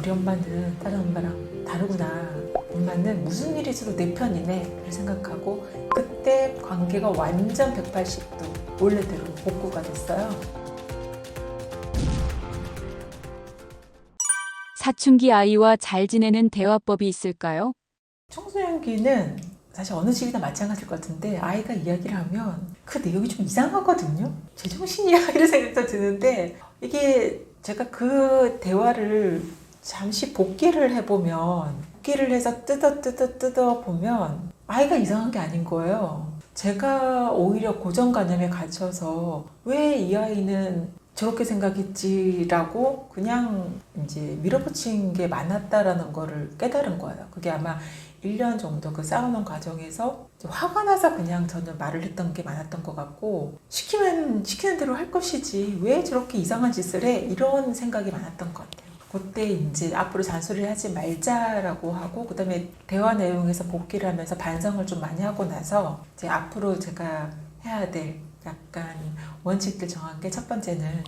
우리 엄마는 다른 엄마랑 다르구나. 엄마는 무슨 일이 있어도 내 편이네. 생각하고 그때 관계가 완전 180도 원래대로 복구가 됐어요. 사춘기 아이와 잘 지내는 대화법이 있을까요? 청소년기는 사실 어느 집이나 마찬가지일 것 같은데 아이가 이야기를 하면 그 내용이 좀 이상하거든요. 제정신이야 이런 생각도 드는데 이게 제가 그 대화를 잠시 복기를 해보면 복기를 해서 뜯어 보면 아이가 이상한 게 아닌 거예요. 제가 오히려 고정관념에 갇혀서 왜 이 아이는 저렇게 생각했지라고 그냥 이제 밀어붙인 게 많았다라는 거를 깨달은 거예요. 그게 아마 1년 정도 그 싸우는 과정에서 화가 나서 그냥 저는 말을 했던 게 많았던 것 같고 시키는 대로 할 것이지 왜 저렇게 이상한 짓을 해? 이런 생각이 많았던 것 같아요. 그때 이제 앞으로 잔소리를 하지 말자라고 하고 그다음에 대화 내용에서 복기를 하면서 반성을 좀 많이 하고 나서 이제 앞으로 제가 해야 될 약간 원칙들 정한 게 첫 번째는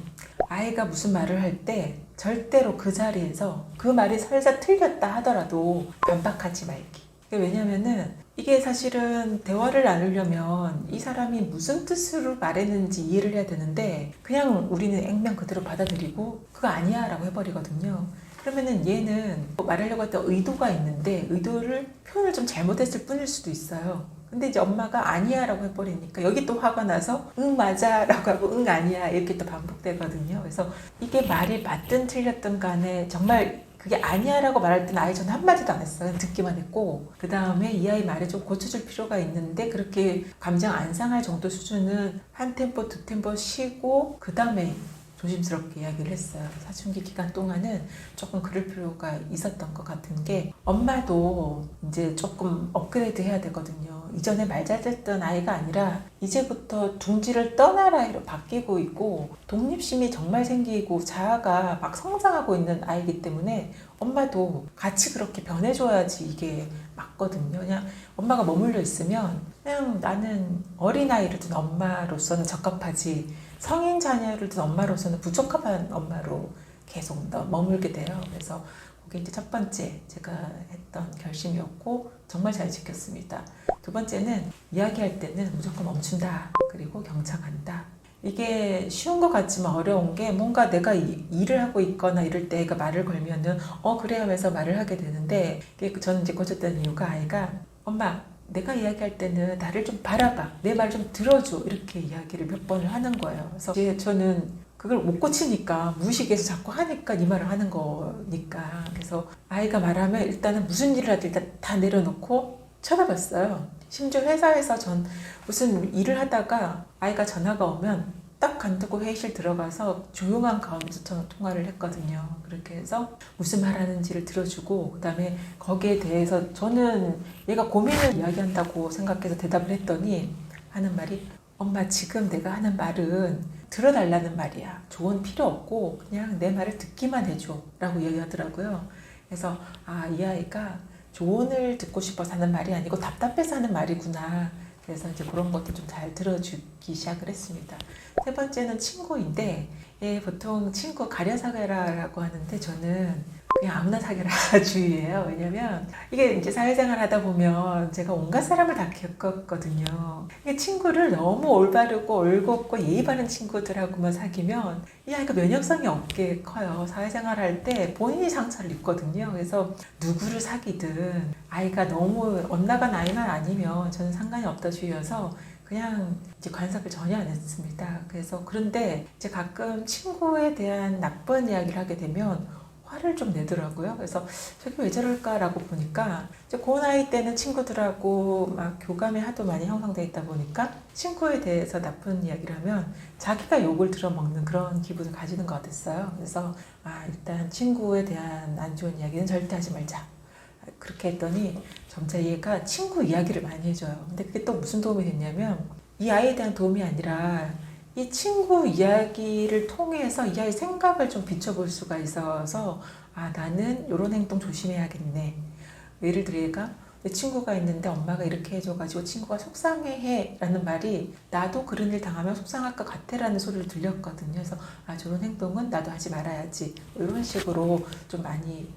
아이가 무슨 말을 할 때 절대로 그 자리에서 그 말이 살짝 틀렸다 하더라도 반박하지 말기. 왜냐면은 이게 사실은 대화를 나누려면 이 사람이 무슨 뜻으로 말했는지 이해를 해야 되는데 그냥 우리는 액면 그대로 받아들이고 그거 아니야 라고 해버리거든요. 그러면은 얘는 말하려고 했던 의도가 있는데 의도를 표현을 좀 잘못했을 뿐일 수도 있어요. 근데 이제 엄마가 아니야 라고 해버리니까 여기 또 화가 나서 응 맞아 라고 하고 응 아니야 이렇게 또 반복되거든요. 그래서 이게 말이 맞든 틀렸든 간에 정말 그게 아니야 라고 말할 때는 아예 저는 한마디도 안 했어요. 듣기만 했고 그 다음에 이 아이 말에 좀 고쳐줄 필요가 있는데 그렇게 감정 안 상할 정도 수준은 한 템포 두 템포 쉬고 그 다음에 조심스럽게 이야기를 했어요. 사춘기 기간 동안은 조금 그럴 필요가 있었던 것 같은 게 엄마도 이제 조금 업그레이드 해야 되거든요. 이전에 말 잘 듣던 아이가 아니라 이제부터 둥지를 떠날 아이로 바뀌고 있고 독립심이 정말 생기고 자아가 막 성장하고 있는 아이기 때문에 엄마도 같이 그렇게 변해줘야지 이게 맞거든요. 그냥 엄마가 머물러 있으면 그냥 나는 어린아이를 둔 엄마로서는 적합하지 성인 자녀를 둔 엄마로서는 부적합한 엄마로 계속 머물게 돼요. 그래서 그게 이제 첫 번째 제가 했던 결심이었고 정말 잘 지켰습니다. 두 번째는 이야기할 때는 무조건 멈춘다. 그리고 경청한다. 이게 쉬운 것 같지만 어려운 게 뭔가 내가 일을 하고 있거나 이럴 때 애가 말을 걸면은 그래 하면서 말을 하게 되는데 저는 이제 고쳤던 이유가 아이가 엄마 내가 이야기할 때는 나를 좀 바라봐. 내 말 좀 들어줘. 이렇게 이야기를 몇 번을 하는 거예요. 그래서 이제 저는 그걸 못 고치니까 무의식에서 자꾸 하니까 이 말을 하는 거니까. 그래서 아이가 말하면 일단은 무슨 일을 하든 일단 다 내려놓고 쳐다봤어요. 심지어 회사에서 전 무슨 일을 하다가 아이가 전화가 오면 딱 간두고 회의실 들어가서 조용한 가운데서 통화를 했거든요. 그렇게 해서 무슨 말 하는지를 들어주고 그다음에 거기에 대해서 저는 얘가 고민을 이야기한다고 생각해서 대답을 했더니 하는 말이 엄마 지금 내가 하는 말은 들어달라는 말이야. 조언 필요 없고 그냥 내 말을 듣기만 해줘 라고 이야기하더라고요. 그래서 이 아이가 조언을 듣고 싶어서 하는 말이 아니고 답답해서 하는 말이구나. 그래서 이제 그런 것도 좀 잘 들어주기 시작을 했습니다. 세 번째는 친구인데 보통 친구 가려 사귀라라고 하는데 저는 그냥 아무나 사귀라 주의예요. 왜냐면 이게 이제 사회생활 하다 보면 제가 온갖 사람을 다 겪었거든요. 이게 친구를 너무 올바르고 올곧고 예의 바른 친구들하고만 사귀면 이 아이가 면역성이 없게 커요. 사회생활 할 때 본인이 상처를 입거든요. 그래서 누구를 사귀든 아이가 너무 엇나간 아이만 아니면 저는 상관이 없다 주의여서 그냥 이제 관섭을 전혀 안 했습니다. 그래서 그런데 이제 가끔 친구에 대한 나쁜 이야기를 하게 되면 화를 좀 내더라고요. 그래서 저게 왜 저럴까라고 보니까 이제 그 나이 때는 친구들하고 막 교감이 하도 많이 형성돼 있다 보니까 친구에 대해서 나쁜 이야기를 하면 자기가 욕을 들어먹는 그런 기분을 가지는 것 같았어요. 그래서 일단 친구에 대한 안 좋은 이야기는 절대 하지 말자. 그렇게 했더니 점차 얘가 친구 이야기를 많이 해줘요. 근데 그게 또 무슨 도움이 됐냐면 이 아이에 대한 도움이 아니라 이 친구 이야기를 통해서 이 아이 생각을 좀 비춰볼 수가 있어서 나는 이런 행동 조심해야겠네. 예를 들어 얘가 내 친구가 있는데 엄마가 이렇게 해줘가지고 친구가 속상해해 라는 말이 나도 그런 일 당하면 속상할 것 같아 라는 소리를 들렸거든요. 그래서 저런 행동은 나도 하지 말아야지 이런 식으로 좀 많이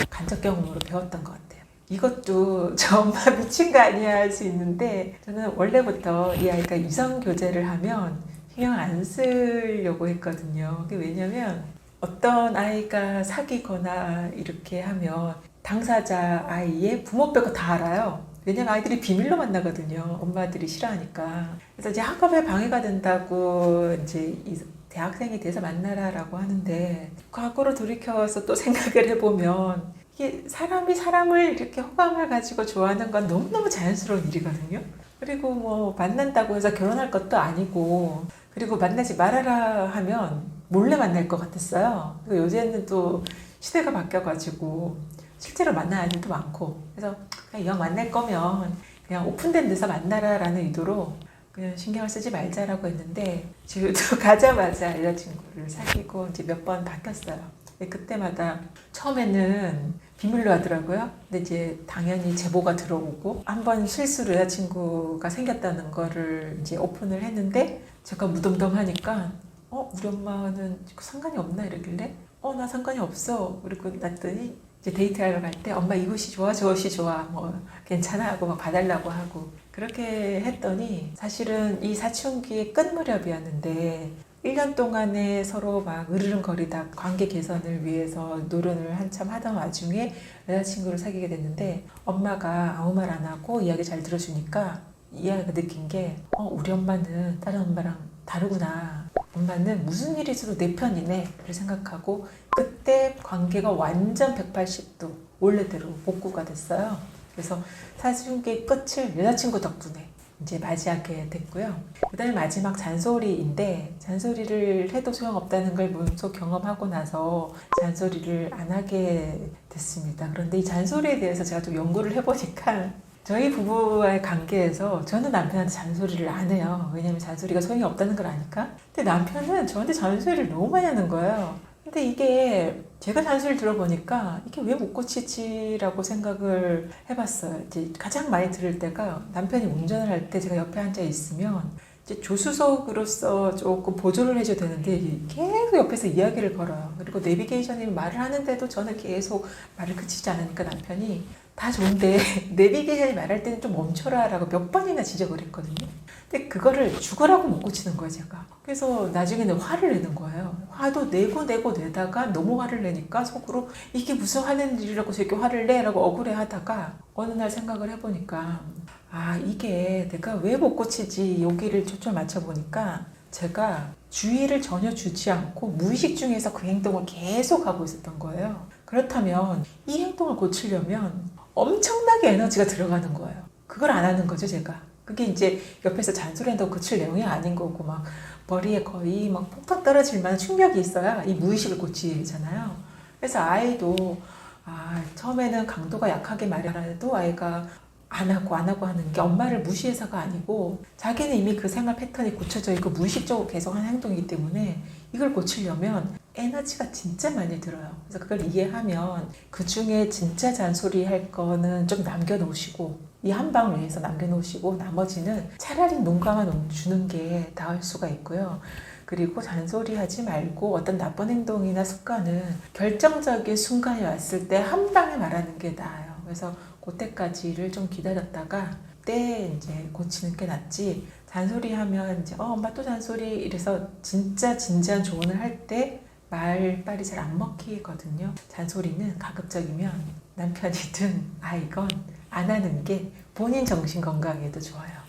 간접 경험으로 배웠던 것 같아요. 이것도 저 엄마 미친 거 아니야 할 수 있는데 저는 원래부터 이 아이가 이성 교제를 하면 신경 안 쓰려고 했거든요. 그게 왜냐면 어떤 아이가 사귀거나 이렇게 하면 당사자 아이의 부모 빼고 다 알아요. 왜냐면 아이들이 비밀로 만나거든요. 엄마들이 싫어하니까. 그래서 이제 학업에 방해가 된다고 이제 이 대학생이 돼서 만나라라고 하는데 과거로 돌이켜서 또 생각을 해보면 이게 사람이 사람을 이렇게 호감을 가지고 좋아하는 건 너무너무 자연스러운 일이거든요. 그리고 뭐 만난다고 해서 결혼할 것도 아니고 그리고 만나지 말아라 하면 몰래 만날 것 같았어요. 그리고 요새는 또 시대가 바뀌어가지고 실제로 만나는 아이들도 많고 그래서 그냥 이왕 만날 거면 그냥 오픈된 데서 만나라라는 의도로 그냥 신경을 쓰지 말자라고 했는데 지금도 가자마자 여자친구를 사귀고 이제 몇 번 바뀌었어요. 근데 그때마다 처음에는 비밀로 하더라고요. 근데 이제 당연히 제보가 들어오고 한 번 실수로 여자친구가 생겼다는 거를 이제 오픈을 했는데 제가 무덤덤하니까 우리 엄마는 상관이 없나 이러길래 나 상관이 없어. 그리고 났더니 이제 데이트하러 갈 때 엄마 이것이 좋아 저것이 좋아 뭐 괜찮아 하고 막 봐달라고 하고 그렇게 했더니 사실은 이 사춘기의 끝 무렵이었는데 1년 동안에 서로 막 으르렁거리다 관계 개선을 위해서 노력을 한참 하던 와중에 여자친구를 사귀게 됐는데 엄마가 아무 말 안 하고 이야기 잘 들어주니까 이 아이가 느낀 게 우리 엄마는 다른 엄마랑 다르구나. 엄마는 무슨 일이 있어도 내 편이네 를 생각하고 그때 관계가 완전 180도 원래대로 복구가 됐어요. 그래서 사춘기 끝을 여자친구 덕분에 이제 맞이하게 됐고요. 그 다음에 마지막 잔소리인데 잔소리를 해도 소용없다는 걸 몸소 경험하고 나서 잔소리를 안 하게 됐습니다. 그런데 이 잔소리에 대해서 제가 좀 연구를 해보니까 저희 부부와의 관계에서 저는 남편한테 잔소리를 안 해요. 왜냐면 잔소리가 소용이 없다는 걸 아니까. 근데 남편은 저한테 잔소리를 너무 많이 하는 거예요. 근데 이게 제가 잔소리를 들어보니까 이게 왜 못 고치지라고 생각을 해봤어요. 이제 가장 많이 들을 때가 남편이 운전을 할 때 제가 옆에 앉아 있으면 이제 조수석으로서 조금 보조를 해줘야 되는데 계속 옆에서 이야기를 걸어요. 그리고 내비게이션이 말을 하는데도 저는 계속 말을 그치지 않으니까 남편이 다 좋은데 내비게이션이 말할 때는 좀 멈춰라 라고 몇 번이나 지적을 했거든요. 근데 그거를 죽으라고 못 고치는 거예요 제가. 그래서 나중에는 화를 내는 거예요. 화도 내다가 너무 화를 내니까 속으로 이게 무슨 화내는 일이라고 저렇게 화를 내? 라고 억울해 하다가 어느 날 생각을 해보니까 이게 내가 왜 못 고치지 여기를 초점 맞춰보니까 제가 주의를 전혀 주지 않고 무의식 중에서 그 행동을 계속 하고 있었던 거예요. 그렇다면 이 행동을 고치려면 엄청나게 에너지가 들어가는 거예요. 그걸 안 하는 거죠 제가. 그게 이제 옆에서 잔소리한다고 고칠 내용이 아닌 거고 막 머리에 거의 막 폭탄 떨어질 만한 충격이 있어야 이 무의식을 고치잖아요. 그래서 아이도 처음에는 강도가 약하게 말해도 아이가 안 하고 하는 게 엄마를 무시해서가 아니고 자기는 이미 그 생활 패턴이 고쳐져 있고 무의식적으로 계속 하는 행동이기 때문에 이걸 고치려면 에너지가 진짜 많이 들어요. 그래서 그걸 이해하면 그 중에 진짜 잔소리 할 거는 좀 남겨놓으시고 이 한 방을 위해서 남겨놓으시고 나머지는 차라리 눈 감아 주는 게 나을 수가 있고요. 그리고 잔소리 하지 말고 어떤 나쁜 행동이나 습관은 결정적인 순간이 왔을 때 한 방에 말하는 게 나아요. 그래서 그때까지를 좀 기다렸다가 그때 이제 고치는 게 낫지. 잔소리 하면 이제 엄마 또 잔소리 이래서 진짜 진지한 조언을 할 때 말빨이 잘 안 먹히거든요. 잔소리는 가급적이면 남편이든 아이건 안 하는 게 본인 정신 건강에도 좋아요.